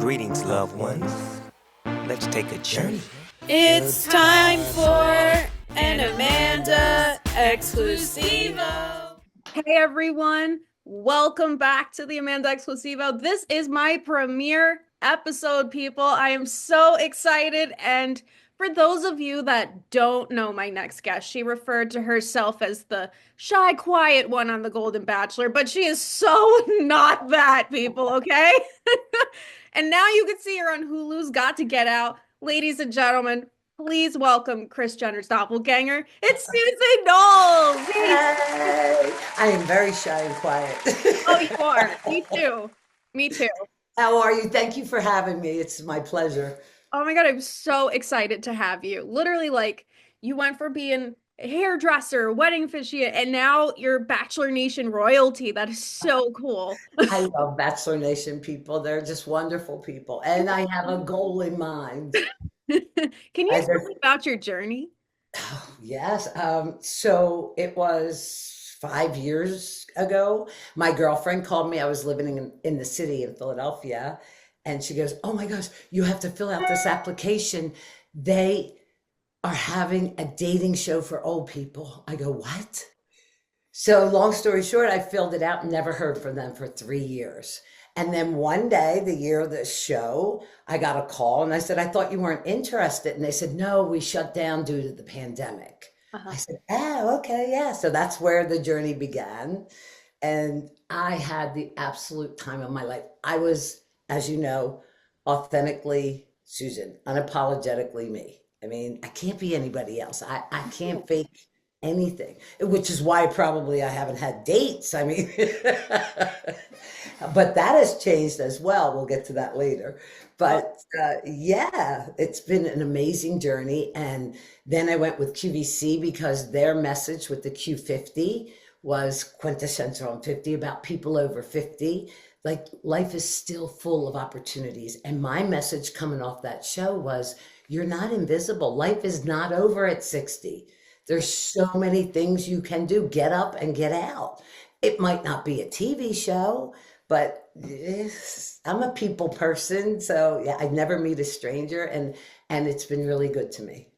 Greetings, loved ones. Let's take a journey. It's time for an Amanda Exclusivo. Hey everyone, welcome back to the Amanda Exclusivo. This is my premiere episode, people. I am so excited. And for those of you that don't know my next guest, she referred to herself as the shy, quiet one on The Golden Bachelor, but she is so not that, people, okay? And now you can see her on Hulu's Got to Get Out. Ladies and gentlemen, please welcome Kris Jenner's doppelganger. It's Susan Noles. Hey, I am very shy and quiet. Oh, you are. Me too. Me too. How are you? Thank you for having me. It's my pleasure. Oh my God, I'm so excited to have you. Literally, like, you went from being a hairdresser, wedding officiant, and now you're Bachelor Nation royalty. That is so cool. I love Bachelor Nation people. They're just wonderful people. And I have a goal in mind. Can you tell me about your journey? Oh, yes. So it was 5 years ago. My girlfriend called me. I was living in the city in Philadelphia. And she goes, "Oh my gosh, you have to fill out this application. They are having a dating show for old people." I go, "What?" So long story short, I filled it out and never heard from them for 3 years. And then one day, the year of the show, I got a call and I said, "I thought you weren't interested." And they said, "No, we shut down due to the pandemic." I said, "Oh, okay, yeah." So that's where the journey began. And I had the absolute time of my life. I was, as you know, authentically Susan, unapologetically me. I mean, I can't be anybody else. I can't fake anything, which is why probably I haven't had dates. I mean, but that has changed as well. We'll get to that later. But yeah, it's been an amazing journey. And then I went with QVC because their message with the Q50 was quintessential on 50, about people over 50. Like, life is still full of opportunities. And my message coming off that show was, you're not invisible. Life is not over at 60. There's so many things you can do. Get up and get out. It might not be a TV show, but I'm a people person. So yeah, I never meet a stranger, and it's been really good to me.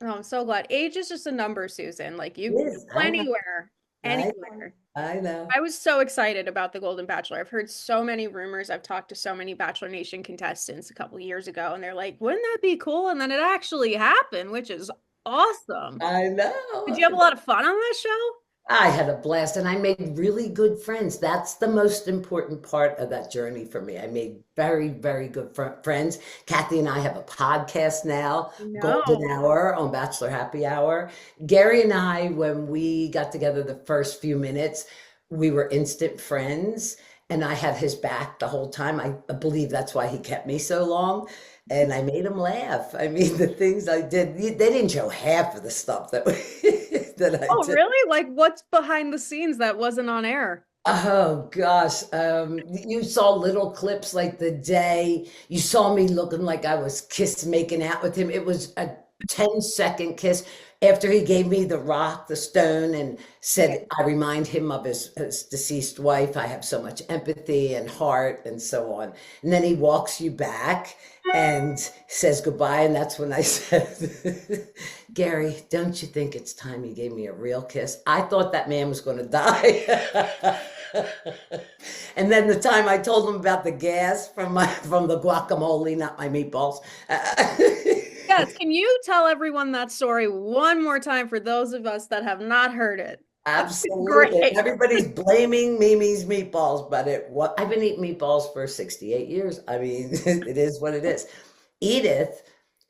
Oh, I'm so glad. Age is just a number, Susan. Like, you can go anywhere, anywhere. I know. I was so excited about The Golden Bachelor. I've heard so many rumors. I've talked to so many Bachelor Nation contestants a couple years ago, and they're like, wouldn't that be cool? And then it actually happened, which is awesome. I know. Did you have a lot of fun on that show? I had a blast, and I made really good friends. That's the most important part of that journey for me. I made very, very good friends. Kathy and I have a podcast now, Golden Hour on Bachelor Happy Hour. Gary and I, when we got together the first few minutes, we were instant friends, and I had his back the whole time. I believe that's why he kept me so long. And I made him laugh. I mean, the things I did, they didn't show half of the stuff that that I did. Oh, really? Like, what's behind the scenes that wasn't on air? Oh gosh, you saw little clips, like the day you saw me looking like I was making out with him. It was a 10-second kiss after he gave me the rock, the stone, and said, I remind him of his deceased wife. I have so much empathy and heart and so on. And then he walks you back and says goodbye. And that's when I said, "Gary, don't you think it's time you gave me a real kiss?" I thought that man was going to die. And then the time I told him about the gas from the guacamole, not my meatballs. Yes, can you tell everyone that story one more time for those of us that have not heard it? Absolutely. Everybody's blaming Mimi's meatballs, but I've been eating meatballs for 68 years. I mean, it is what it is. Edith,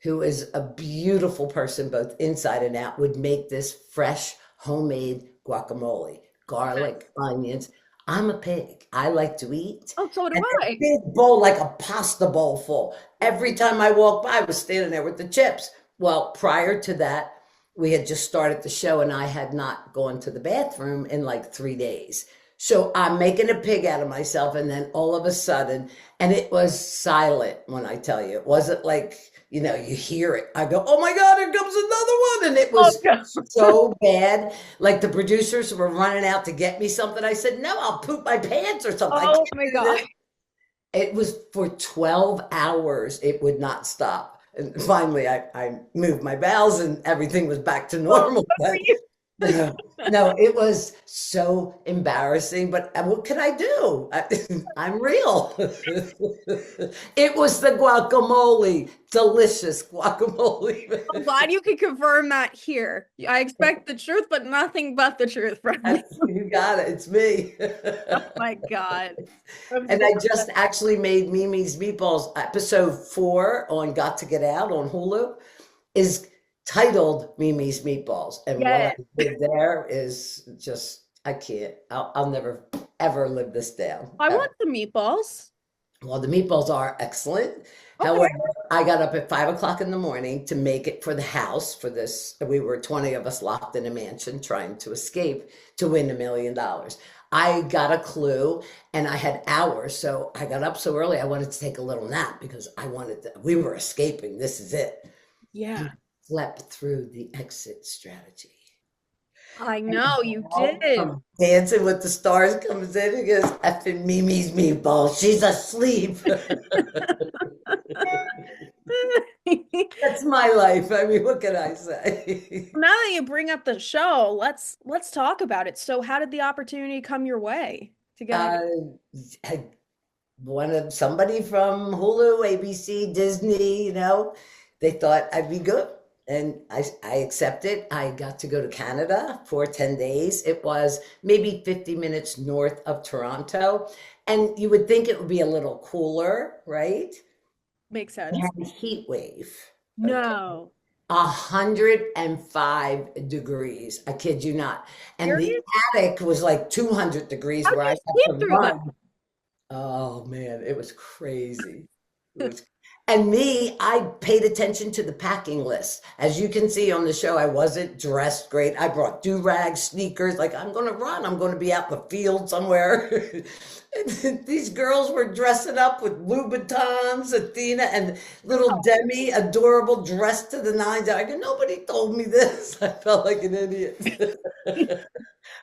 who is a beautiful person, both inside and out, would make this fresh, homemade guacamole, garlic, onions. I'm a pig. I like to eat. Oh, so do I. A big bowl, like a pasta bowl full. Every time I walked by, I was standing there with the chips. Well, prior to that, we had just started the show and I had not gone to the bathroom in like 3 days. So I'm making a pig out of myself. And then all of a sudden, and it was silent when I tell you, it wasn't like, you hear it. I go, "Oh my God, here comes another one." And it was so bad. Like, the producers were running out to get me something. I said, "No, I'll poop my pants or something." Oh my God. It was for 12 hours. It would not stop. And finally, I moved my bowels and everything was back to Oh, normal. good for But you. no, no, it was so embarrassing. But what can I do? I'm real. It was the guacamole, delicious guacamole. I'm glad you could confirm that here. I expect the truth, but nothing but the truth from you. You got it. It's me. Oh my God. I'm And so I just actually made Mimi's Meatballs. Episode 4 on Got to Get Out on Hulu is titled Mimi's Meatballs. And what I Yes. did there is just, I can't, I'll never ever live this down. I want the meatballs. Well, the meatballs are excellent. Okay. However, I got up at 5 o'clock in the morning to make it for the house for this. We were 20 of us locked in a mansion trying to escape to win $1 million. I got a clue and I had hours. So I got up so early. I wanted to take a little nap because we were escaping. This is it. Yeah. Slept through the exit strategy. I know you did. Dancing with the Stars comes in and goes, effing Mimi's Meatballs. She's asleep. That's my life. I mean, what can I say? Now that you bring up the show, let's talk about it. So how did the opportunity come your way to get on? Somebody from Hulu, ABC, Disney, they thought I'd be good. And I accepted. I got to go to Canada for 10 days. It was maybe 50 minutes north of Toronto. And you would think it would be a little cooler, right? Makes sense. We had a heat wave. No. 105 degrees. I kid you not. And the Serious? attic was like 200 degrees How'd where I you had sleep to through run. Oh man, it was crazy. And me, I paid attention to the packing list. As you can see on the show, I wasn't dressed great. I brought do-rags, sneakers, like I'm going to run. I'm going to be out in the field somewhere. These girls were dressing up with Louboutins, Athena, and little Demi, adorable, dressed to the nines. I go, nobody told me this. I felt like an idiot.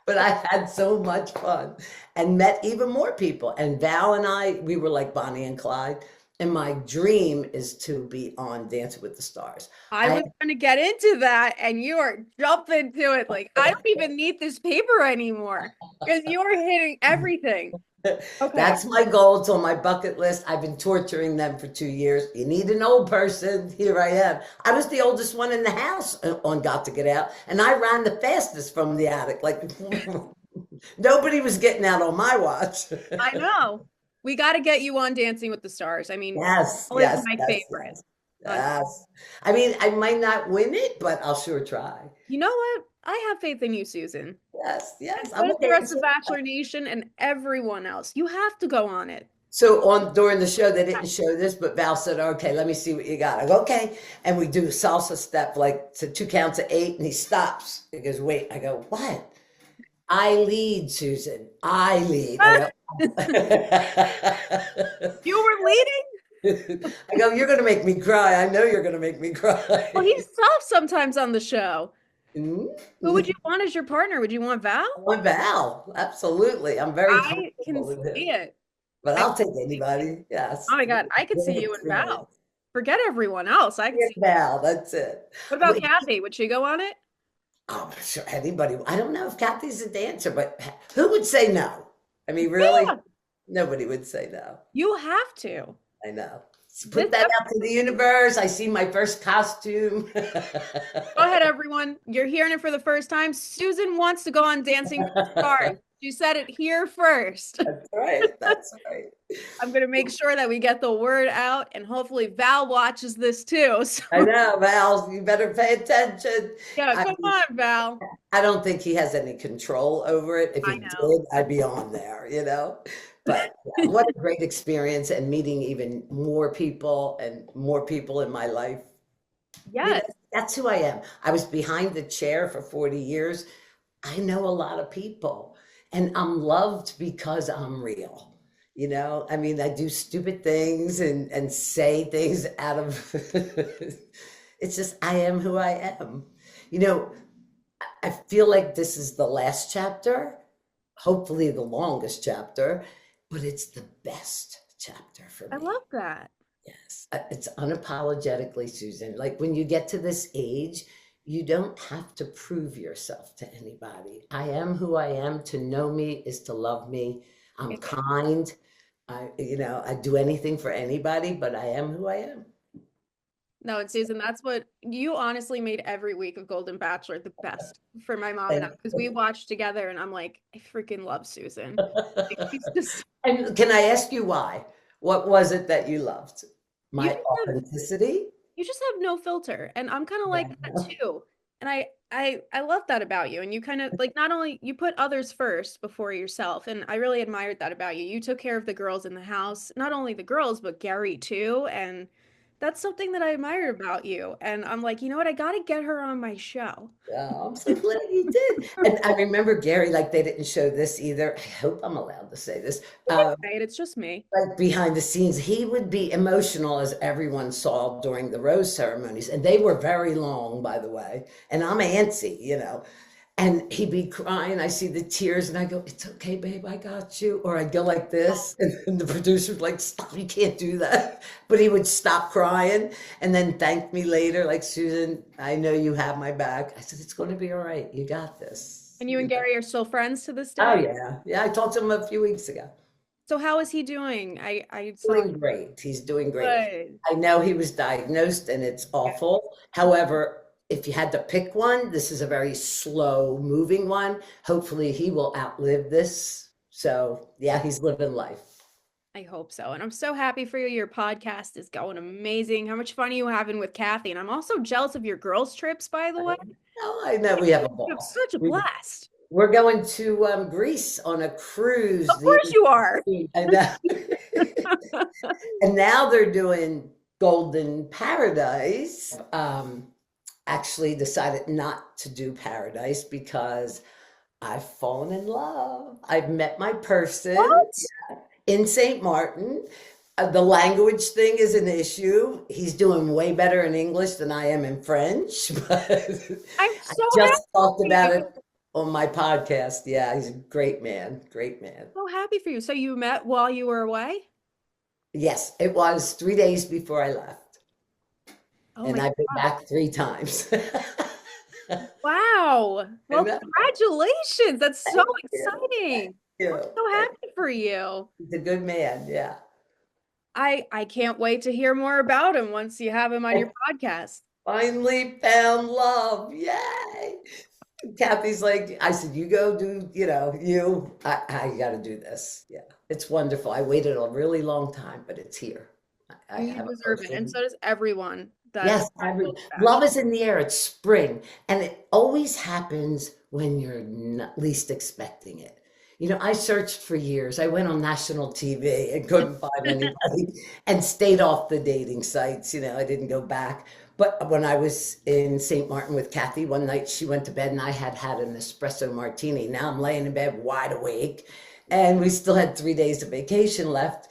But I had so much fun and met even more people. And Val and I, we were like Bonnie and Clyde. And my dream is to be on Dancing with the Stars. I was going to get into that, and you are jumping to it. Like, I don't even need this paper anymore because you are hitting everything. Okay. That's my goal. It's on my bucket list. I've been torturing them for 2 years. You need an old person. Here I am. I was the oldest one in the house on Got to Get Out, and I ran the fastest from the attic. Like, nobody was getting out on my watch. I know. We got to get you on Dancing with the Stars. I mean, yes, it's my favorite. Yes. I mean, I might not win it, but I'll sure try. You know what? I have faith in you, Susan. Yes. I'm with the rest of Bachelor Nation and everyone else. You have to go on it. So during the show, they didn't show this, but Val said, okay, let me see what you got. I go, okay. And we do a salsa step, like to 2 counts of 8, and he stops. He goes, wait. I go, what? I lead, Susan. I lead. You were leading? I go, you're going to make me cry. I know you're going to make me cry. Well, he's tough sometimes on the show. Mm-hmm. Who would you want as your partner? Would you want Val? I want Val. Absolutely. I'm very I can see it. But I'll take anybody. Yes. Oh my God. I could see you and Val. Forget everyone else. I can see Val. That's it. What about Kathy? Would she go on it? Oh, sure. Anybody. I don't know if Kathy's a dancer, but who would say no? I mean, really? Yeah. Nobody would say no. You have to. I know. Put that out to the universe. I see my first costume. Go ahead, everyone. You're hearing it for the first time. Susan wants to go on Dancing with the Stars. She said it here first. That's right. That's right. I'm going to make sure that we get the word out, and hopefully Val watches this too. So. I know, Val. You better pay attention. Yeah, come on, Val. I don't think he has any control over it. If he did, I'd be on there, But yeah, what a great experience, and meeting even more people and more people in my life. Yes. That's who I am. I was behind the chair for 40 years. I know a lot of people, and I'm loved because I'm real. I mean, I do stupid things and say things out of, it's just, I am who I am. I feel like this is the last chapter, hopefully the longest chapter, but it's the best chapter for I me. love that. Yes, it's unapologetically, Susan. Like when you get to this age, you don't have to prove yourself to anybody. I am who I am. To know me is to love me. I'm kind. I do anything for anybody, but I am who I am. No, and Susan, that's what you honestly made every week of Golden Bachelor the best for my mom and I, And, because we watched together and I'm like, I freaking love Susan. Like, she's just, and can I ask you why? What was it that you loved? you My just have authenticity? you just have no filter. And I'm kind of like that Yeah. too. And I love that about you. And you kind of like not only you put others first before yourself. And I really admired that about you. You took care of the girls in the house, not only the girls, but Gary too. And that's something that I admired about you. And I'm like, you know what? I got to get her on my show. Oh, I'm so glad you did. And I remember Gary, like they didn't show this either. I hope I'm allowed to say this. Right? It's just me. Like behind the scenes, he would be emotional, as everyone saw during the rose ceremonies. And they were very long, by the way. And I'm antsy. And he'd be crying. I see the tears and I go, it's okay, babe, I got you. Or I'd go like this. And the producer would like, stop, you can't do that. But he would stop crying and then thank me later, like, Susan, I know you have my back. I said, it's going to be all right. You got this. And you and Gary are still friends to this Oh, day? yeah. Yeah, I talked to him a few weeks ago. So how is he doing? I saw Doing great. He's doing great. good. I know he was diagnosed and it's awful. However, if you had to pick one, this is a very slow moving one. Hopefully he will outlive this. So yeah, he's living life. I hope so. And I'm so happy for you. Your podcast is going amazing. How much fun are you having with Kathy? And I'm also jealous of your girls' trips, by the way. Oh, I know we have a You have ball. such a blast. We're going to Greece on a cruise. Of course you are. I know. And now they're doing Golden Paradise. Actually decided not to do Paradise because I've fallen in love. I've met my person What? in St. Martin. The language thing is an issue. He's doing way better in English than I am in French, but I'm I so just talked happy. about it on my podcast. Yeah, he's a great man. Great man. So happy for you. So you met while you were away? Yes, it was 3 days before I left. Oh And my I've been God. back 3 times. Wow. Well, know. congratulations. That's so Thank you. exciting. Yeah, I'm so happy for you. he's a good man. Yeah. I can't wait to hear more about him once you have him on your podcast. Finally found love. Yay. Kathy's like, I said, you go do, I got to do this. Yeah. It's wonderful. I waited a really long time, but it's here. I You have a deserve it, and person. so does everyone. Yes, love is in the air. It's spring, and it always happens when you're not least expecting it. I searched for years. I went on national TV and couldn't find anybody and stayed off the dating sites. I didn't go back. But when I was in St. Martin with Kathy, one night she went to bed and I had had an espresso martini. Now I'm laying in bed wide awake, and we still had 3 days of vacation left.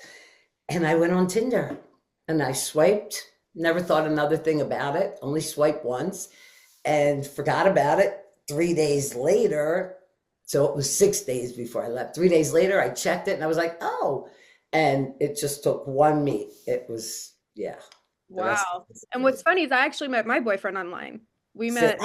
And I went on Tinder and I swiped. Never thought another thing about it, only swiped once and forgot about it. 3 days later, so it was 6 days before I left. 3 days later, I checked it and I was like, oh, and it just took one meet. It was, yeah. Wow. And what's funny is I actually met my boyfriend online. We So met.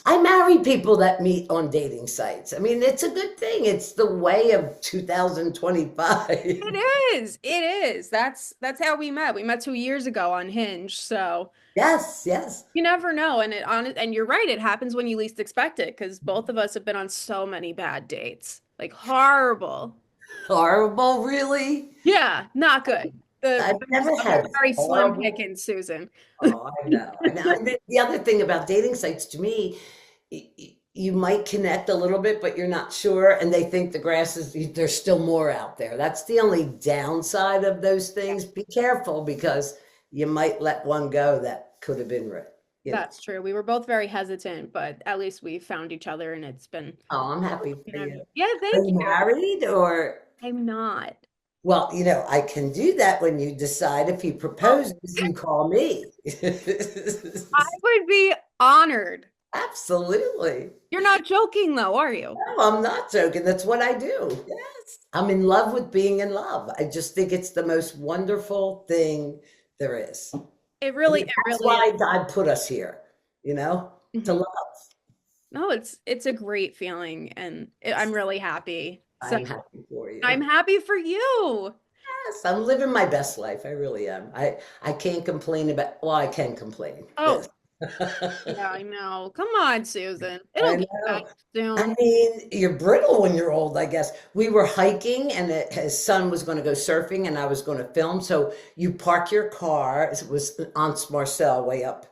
I marry people that meet on dating sites. I mean, it's a good thing. It's the way of 2025. It is. It is. That's how we met. We met 2 years ago on Hinge. So Yes, yes. you never know. And you're right. It happens when you least expect it because both of us have been on so many bad dates. Like horrible. Horrible, really? Yeah, not good. I've never had Very slim horrible. pickings, Susan. Oh, I know. And the other thing about dating sites, to me, you might connect a little bit, but you're not sure, and they think the grass is, there's still more out there. That's the only downside of those things. Be careful because you might let one go that could have been right. That's true. We were both very hesitant, but at least we found each other and it's been. Oh, I'm happy for you. Yeah, Are thank you you. married or? I'm not. Well, I can do that when you decide. If he proposes, you call me. I would be honored. Absolutely. You're not joking though, are you? No, I'm not joking. That's what I do. Yes. I'm in love with being in love. I just think it's the most wonderful thing there is. I mean, It that's really why is. God put us here, to Mhm. love. No, it's a great feeling, and I'm really happy. So I'm happy for I'm you. happy for you. Yes, I'm living my best life. I really am. I can't complain about, well, I can complain. This. Oh, yeah, I know. Come on, Susan. It'll I get better know. I soon. mean, you're brittle when you're old, I guess. We were hiking and his son was going to go surfing and I was going to film. So you park your car. It was on Marcel way up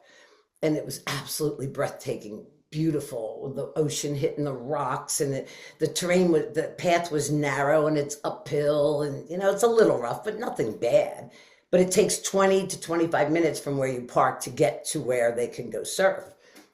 and it was absolutely breathtaking, beautiful. The ocean hitting the rocks and the terrain was, the path was narrow and it's uphill and it's a little rough, but nothing bad. But it takes 20 to 25 minutes from where you park to get to where they can go surf.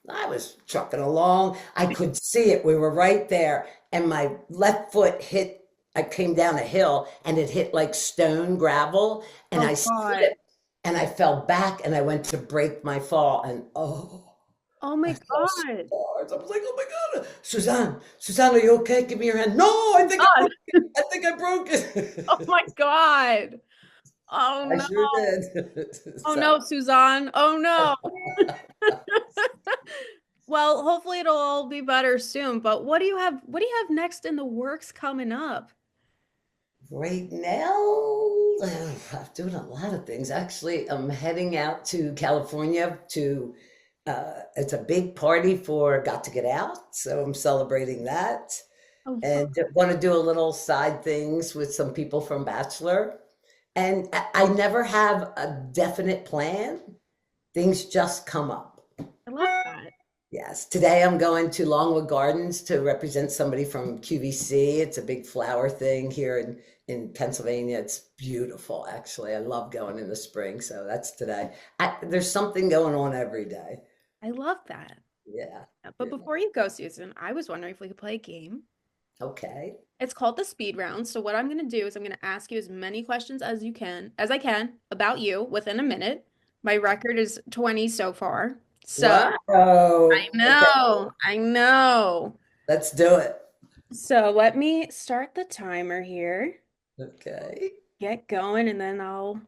I was trucking along. I could see it. We were right there. And my left foot hit, I came down a hill and it hit like stone gravel. And Oh I God. slipped and I fell back and I went to break my fall. And Oh I my fell so God. hard. I was like, oh my God, Suzanne, are you okay? Give me your hand. No, I think I God. broke it. I think I broke Oh it. my God. Oh I no. sure did. Oh So, no, Suzanne. Oh no. Well, hopefully it'll all be better soon. But what do you have next in the works coming up? right now, I'm doing a lot of things. Actually, I'm heading out to California to, it's a big party for Got to Get Out. So I'm celebrating that Oh, fun. and want to do a little side things with some people from Bachelor. And I never have a definite plan. Things just come up. I love that. Yes, today I'm going to Longwood Gardens to represent somebody from QVC. It's a big flower thing here in Pennsylvania. It's beautiful, actually. I love going in the spring, so that's today. There's something going on every day. I love that. Yeah, But yeah. before you go, Susan, I was wondering if we could play a game. Okay. It's called the speed round. So what I'm going to do is I'm going to ask you as many questions as I can about you within a minute. My record is 20 so far. So I Wow. Okay, know, I know. let's do it. So let me start the timer here. Okay. Get going and then I'll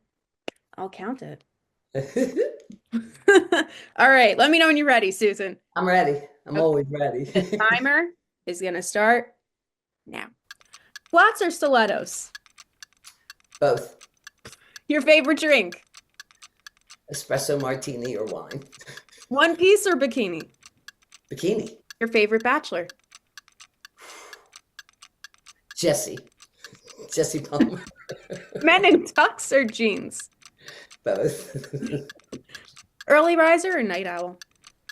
count it. All right, let me know when you're ready, Susan. I'm ready. I'm Okay, always ready. the timer is going to start now. Flats or stilettos? Both Your favorite drink? espresso martini or wine. One piece or bikini? Bikini. Your favorite bachelor? Jesse. Jesse Palmer. Men in tux or jeans? Both. Early riser or night owl?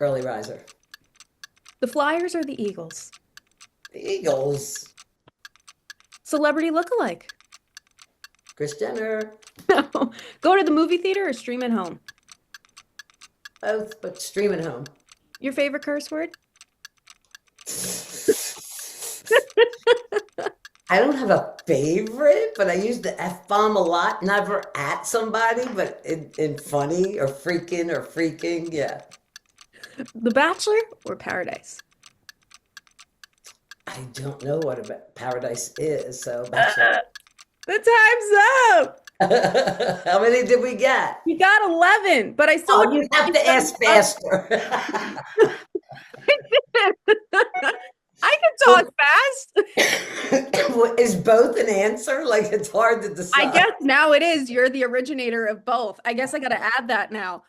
Early riser. The Flyers or the Eagles? The Eagles. Celebrity lookalike? Chris Jenner. No. Go to the movie theater or stream at home? Both, but stream at home. Your favorite curse word? I don't have a favorite, but I use the F-bomb a lot. Never at somebody, but in funny or freaking. Yeah. The Bachelor or Paradise? I don't know what a paradise is, so Bachelor. The time's up. How many did we get? You got 11, but I still Oh, you have to ask faster. I can talk fast. Is both an answer? Like it's hard to I decide. guess now it is. You're the originator of both. I guess I got to add that now.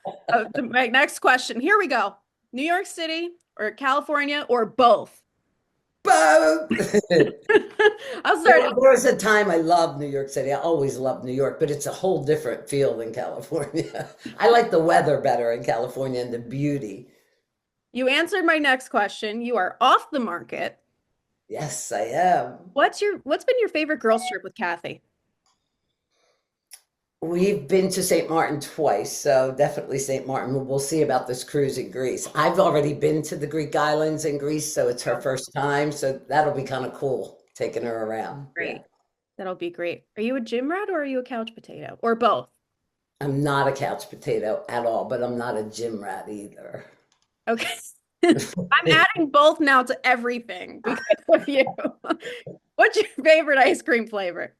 To my next question. Here we go. New York City or California or both? Both. I'll start. There was a time I loved New York City. I always loved New York, but it's a whole different feel than California. I like the weather better in California and the beauty. You answered my next question. You are off the market. Yes, I am. What's been your favorite girls trip with Kathy? We've been to St. Martin twice, so definitely St. Martin. We'll see about this cruise in Greece. I've already been to the Greek islands in Greece, so it's her first time. So that'll be kind of cool taking her around. Great. Yeah. That'll be great. Are you a gym rat or are you a couch potato? Or both? I'm not a couch potato at all, but I'm not a gym rat either. Okay. I'm adding both now to everything because of you. What's your favorite ice cream flavor?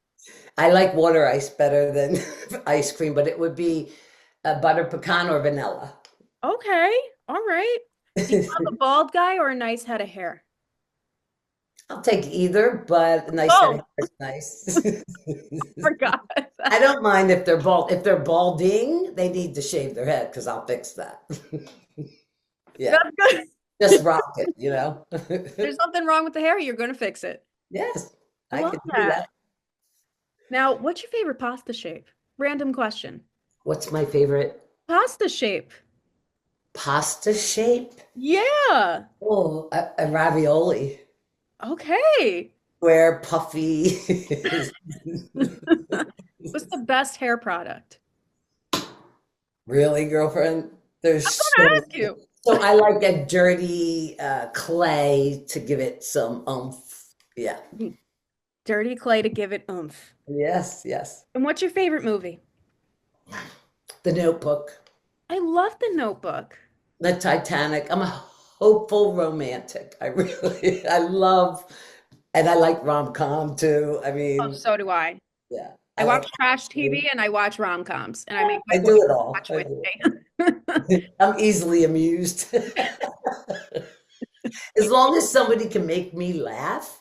I like water ice better than ice cream, but it would be a butter pecan or vanilla. Okay, all right. Do you love a bald guy or a nice head of hair? I'll take either, but a nice head of Oh, hair is nice. forgot I that. don't mind if they're bald. If they're balding, they need to shave their head because I'll fix that. Yeah, That's good. just rock it, you know? There's nothing wrong with the hair. You're going to fix it. Yes, I Love can do that. that. Now, what's your favorite pasta shape? Random question. What's my favorite Pasta shape. pasta shape? Yeah. Oh, a ravioli. Okay. Square, puffy. What's the best hair product? Really, girlfriend? I'm There's going to so ask you. so I like a dirty clay to give it some oomph. Yeah. Dirty clay to give it oomph. Yes, yes. And what's your favorite movie? The Notebook, I love The Notebook. The Titanic. I'm a hopeful romantic. I really, I love, and I like rom-com too. I Oh, mean, so do I. yeah, I I like. watch trash TV and I watch rom-coms and I make I my do it boyfriend all. watch I with do me. it. I'm easily amused. As long as somebody can make me laugh,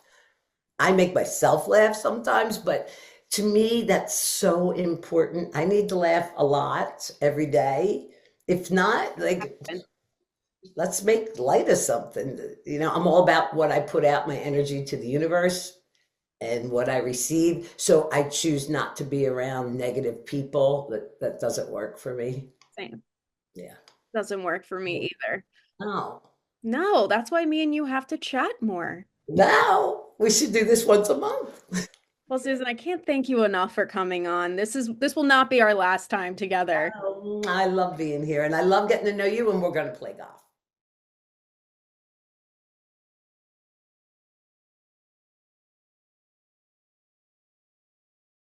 I make myself laugh sometimes, but to me, that's so important. I need to laugh a lot every day. If not, like, let's make light of something. You know, I'm all about what I put out my energy to the universe and what I receive. So I choose not to be around negative people. That doesn't work for me. Same. Yeah. Doesn't work for me either. No. No, that's why me and you have to chat more. Now we should do this once a month. Well, Susan, I can't thank you enough for coming on. This will not be our last time together. I love being here and I love getting to know you, and we're going to play golf.